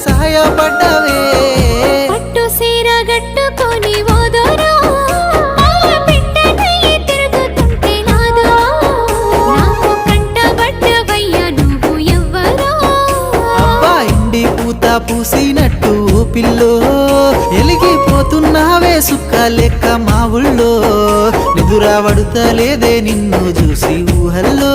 సాయపడ్డవే పట్టు సీర గట్టుకొని ఓదోరో పెట్టనయ్యి తిరుగుతుంటే నాదో నాకు కంటబడ్డవయ్యా నువ్వు ఎవ్వరో అబ్బా ఇండి పూత పూసినట్టు పిల్లో ఎలిగిపోతున్నావే సుక్క లెక్క మా ఊళ్ళో నిదురా పడుతలేదే నిన్ను చూసి ఊహల్లో